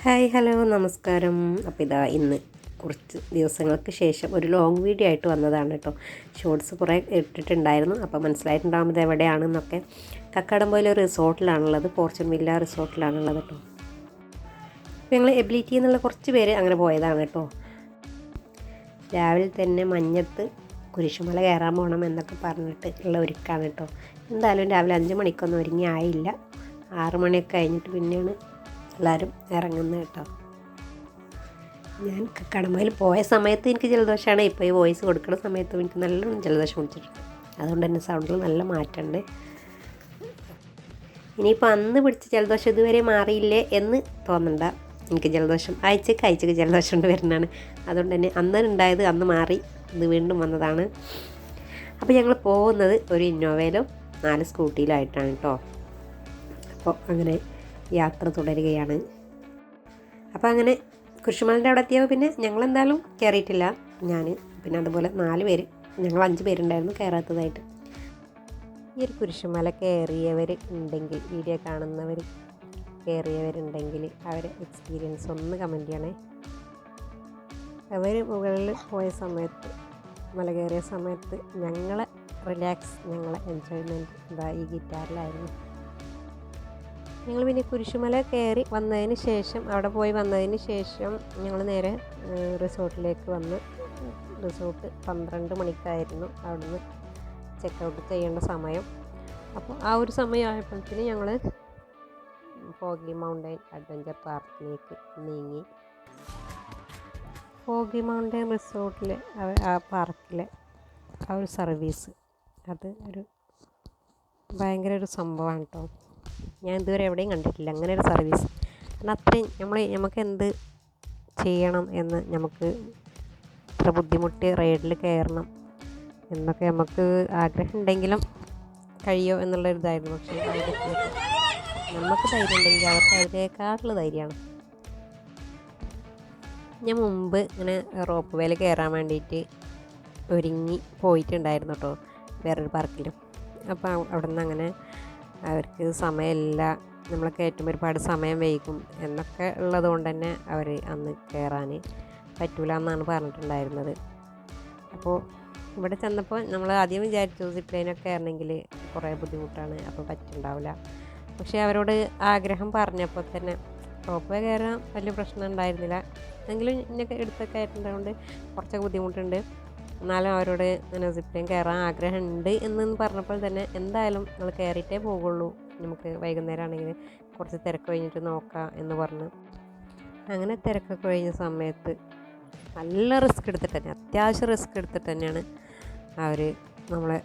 Hi hello നമസ്കാരം. അപ്പോൾ ഇതാ ഇന്ന് കുറച്ച് ദിവസങ്ങൾക്ക് ശേഷം ഒരു ലോങ് വീഡിയോ ആയിട്ട് വന്നതാണ് കേട്ടോ. ഷോർട്സ് കുറേ ഇട്ടിട്ടുണ്ടായിരുന്നു, അപ്പോൾ മനസ്സിലായിട്ടുണ്ടാകും ഇത് എവിടെയാണെന്നൊക്കെ. കക്കാടംപൊയിലെ റിസോർട്ടിലാണുള്ളത്, ഫോർച്യൂൺ വില്ല റിസോർട്ടിലാണുള്ളത് കേട്ടോ. അപ്പോൾ ഞങ്ങൾ എബിലിറ്റി എന്നുള്ള കുറച്ച് പേര് അങ്ങനെ പോയതാണ് കേട്ടോ. രാവിലെ തന്നെ മഞ്ഞത്ത് കുരിശുമല കയറാൻ പോകണം എന്നൊക്കെ പറഞ്ഞിട്ട് ഉള്ള ഒരുക്കാണ് കേട്ടോ. എന്തായാലും രാവിലെ 5 മണിക്കൊന്നും ഒരുങ്ങി ആയില്ല. 6 മണിയൊക്കെ കഴിഞ്ഞിട്ട് പിന്നെയാണ് എല്ലാവരും ഇറങ്ങുന്നത് കേട്ടോ. ഞാൻ കക്കാടംപൊയിൽ പോയ സമയത്ത് എനിക്ക് ജലദോഷമാണ്. ഇപ്പോൾ ഈ വോയിസ് കൊടുക്കുന്ന സമയത്തും എനിക്ക് നല്ലോണം ജലദോഷം പിടിച്ചിട്ടുണ്ട്. അതുകൊണ്ട് തന്നെ സൗണ്ടിൽ നല്ല മാറ്റമുണ്ട്. ഇനിയിപ്പോൾ അന്ന് പിടിച്ച ജലദോഷം ഇതുവരെ മാറിയില്ലേ എന്ന് തോന്നണ്ട. എനിക്ക് ജലദോഷം ആഴ്ചക്ക് ജലദോഷം കൊണ്ട് വരുന്നതാണ്. അതുകൊണ്ട് തന്നെ അന്ന് ഉണ്ടായത് അന്ന് മാറി, ഇത് വീണ്ടും വന്നതാണ്. അപ്പോൾ ഞങ്ങൾ പോകുന്നത് ഒരു ഇന്നോവയിലും 4 സ്കൂട്ടിയിലായിട്ടാണ് കേട്ടോ. അപ്പോൾ അങ്ങനെ യാത്ര തുടരുകയാണ്. അപ്പോൾ അങ്ങനെ കുരിശുമലൻ്റെ അവിടെ എത്തിയപ്പോൾ പിന്നെ ഞങ്ങളെന്തായാലും കയറിയിട്ടില്ല. ഞാൻ പിന്നെ അതുപോലെ 4 പേര്, ഞങ്ങൾ 5 പേരുണ്ടായിരുന്നു കയറാത്തതായിട്ട്. ഈ ഒരു കുരിശുമല കയറിയവർ ഉണ്ടെങ്കിൽ, വീഡിയോ കാണുന്നവർ കയറിയവരുണ്ടെങ്കിൽ അവരെ എക്സ്പീരിയൻസ് ഒന്ന് കമൻറ്റ് ചെയ്യണേ. അവർ മുകളിൽ പോയ സമയത്ത്, മല കയറിയ സമയത്ത് ഞങ്ങളെ എൻജോയ്മെൻറ്റ് ഇതാ ഈ ഗിറ്റാറിലായിരുന്നു. ഞങ്ങൾ പിന്നെ കുരിശുമല കയറി വന്നതിന് ശേഷം, അവിടെ പോയി വന്നതിന് ശേഷം ഞങ്ങൾ നേരെ റിസോർട്ടിലേക്ക് വന്ന്. റിസോർട്ട് 12 മണിക്കായിരുന്നു അവിടുന്ന് ചെക്കൗട്ട് ചെയ്യേണ്ട സമയം. അപ്പോൾ ആ ഒരു സമയമായപ്പോഴത്തേന് ഞങ്ങൾ ഫോഗി മൗണ്ടൈൻ അഡ്വഞ്ചർ പാർക്കിലേക്ക് നീങ്ങി. ഫോഗി മൗണ്ടൈൻ റിസോർട്ടിലെ ആ പാർക്കിലെ ആ ഒരു സർവീസ്, അത് ഭയങ്കര ഒരു സംഭവമാണ് കേട്ടോ. ഞാൻ ഇതുവരെ എവിടെയും കണ്ടിട്ടില്ല അങ്ങനെ ഒരു സർവീസ്. കാരണം അത്രയും നമുക്ക് എന്ത് ചെയ്യണം എന്ന്, നമുക്ക് ഇത്ര ബുദ്ധിമുട്ടി റൈഡിൽ കയറണം എന്നൊക്കെ നമുക്ക് ആഗ്രഹം ഉണ്ടെങ്കിലും കഴിയോ എന്നുള്ളൊരിതായിരുന്നു. പക്ഷേ നമുക്ക് ധൈര്യം ഉണ്ടെങ്കിൽ അവർക്ക് അതിനേക്കാളുള്ള ധൈര്യമാണ്. ഞാൻ മുമ്പ് ഇങ്ങനെ റോപ്പ് വേയിൽ കയറാൻ വേണ്ടിയിട്ട് ഒരുങ്ങി പോയിട്ടുണ്ടായിരുന്നു കേട്ടോ, വേറൊരു പാർക്കിലും. അപ്പോൾ അവിടെ നിന്ന് അങ്ങനെ അവർക്ക് സമയമില്ല, നമ്മളെ കയറ്റുമ്പോൾ ഒരുപാട് സമയം വൈകും എന്നൊക്കെ ഉള്ളത് കൊണ്ട് തന്നെ അവർ അന്ന് കയറാൻ പറ്റൂല എന്നാണ് പറഞ്ഞിട്ടുണ്ടായിരുന്നത്. അപ്പോൾ ഇവിടെ ചെന്നപ്പോൾ നമ്മൾ ആദ്യം വിചാരിച്ചു സിപ്പ് ലൈനൊക്കെ കയറണമെങ്കിൽ കുറേ ബുദ്ധിമുട്ടാണ്, അപ്പോൾ പറ്റുന്നുണ്ടാവില്ല. പക്ഷേ അവരോട് ആഗ്രഹം പറഞ്ഞപ്പോൾ തന്നെ റോപ്പ് വേ കയറാൻ വലിയ പ്രശ്നം ഉണ്ടായിരുന്നില്ല. എങ്കിലും ഇന്നൊക്കെ എടുത്തൊക്കെ ആയിട്ടുണ്ടായതുകൊണ്ട് കുറച്ചൊക്കെ ബുദ്ധിമുട്ടുണ്ട്. എന്നാലും അവരോട് ഇങ്ങനെ സിപ്പ് ലൈൻ കയറാൻ ആഗ്രഹമുണ്ട് എന്ന് പറഞ്ഞപ്പോൾ തന്നെ എന്തായാലും നമ്മൾ കയറിയിട്ടേ പോകുള്ളൂ, നമുക്ക് വൈകുന്നേരം ആണെങ്കിൽ കുറച്ച് തിരക്ക് കഴിഞ്ഞിട്ട് നോക്കാം എന്ന് പറഞ്ഞു. അങ്ങനെ തിരക്കൊക്കെ കഴിഞ്ഞ സമയത്ത് നല്ല റിസ്ക് എടുത്തിട്ട് തന്നെ, അത്യാവശ്യം റിസ്ക് എടുത്തിട്ട് തന്നെയാണ് അവർ നമ്മളെ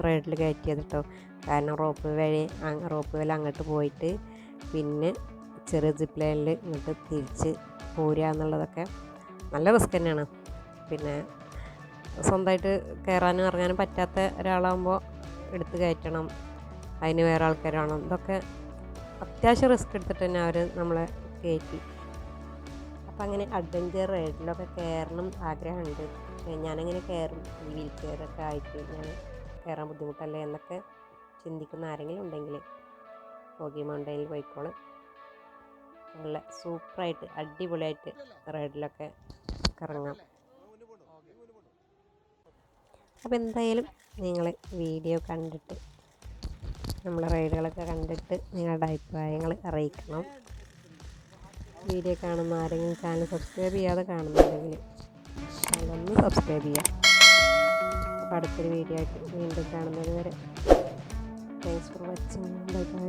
റൈഡിൽ കയറ്റിയത് കേട്ടോ. കാരണം റോപ്പ് വേയിൽ അങ്ങോട്ട് പോയിട്ട് പിന്നെ ചെറിയ സിപ്പ് ലൈനിൽ ഇങ്ങോട്ട് തിരിച്ച് പോരുക എന്നുള്ളതൊക്കെ നല്ല റിസ്ക് തന്നെയാണ്. പിന്നെ സ്വന്തമായിട്ട് കയറാനും ഇറങ്ങാനും പറ്റാത്ത ഒരാളാകുമ്പോൾ എടുത്ത് കയറ്റണം, അതിന് വേറെ ആൾക്കാർ വേണം. ഇതൊക്കെ അത്യാവശ്യം റിസ്ക് എടുത്തിട്ട് തന്നെ അവർ നമ്മളെ കയറ്റി. അപ്പം അങ്ങനെ അഡ്വഞ്ചർ റൈഡിലൊക്കെ കയറണം ആഗ്രഹമുണ്ട്. ഞാനങ്ങനെ കയറും, ഈ വീൽ ചെയറൊക്കെ ആയിട്ട് ഞാൻ കയറാൻ ബുദ്ധിമുട്ടല്ലേ എന്നൊക്കെ ചിന്തിക്കുന്ന ആരെങ്കിലും ഉണ്ടെങ്കിൽ ഫോഗി മൗണ്ടൈനിൽ പോയിക്കോളും. നല്ല സൂപ്പറായിട്ട് അടിപൊളിയായിട്ട് റൈഡിലൊക്കെ കറങ്ങാം. അപ്പോൾ എന്തായാലും നിങ്ങൾ വീഡിയോ കണ്ടിട്ട്, നമ്മളെ റൈഡുകളൊക്കെ കണ്ടിട്ട് നിങ്ങളുടെ അഭിപ്രായങ്ങൾ അറിയിക്കണം. വീഡിയോ കാണുന്ന ആരെങ്കിലും ചാനൽ സബ്സ്ക്രൈബ് ചെയ്യാതെ കാണുന്നുണ്ടെങ്കിൽ ചാനലൊന്ന് സബ്സ്ക്രൈബ് ചെയ്യാം. അപ്പോൾ അടുത്തൊരു വീഡിയോ ആയിട്ട് വീണ്ടും കാണുന്നത് വരെ thanks for watching. Bye bye.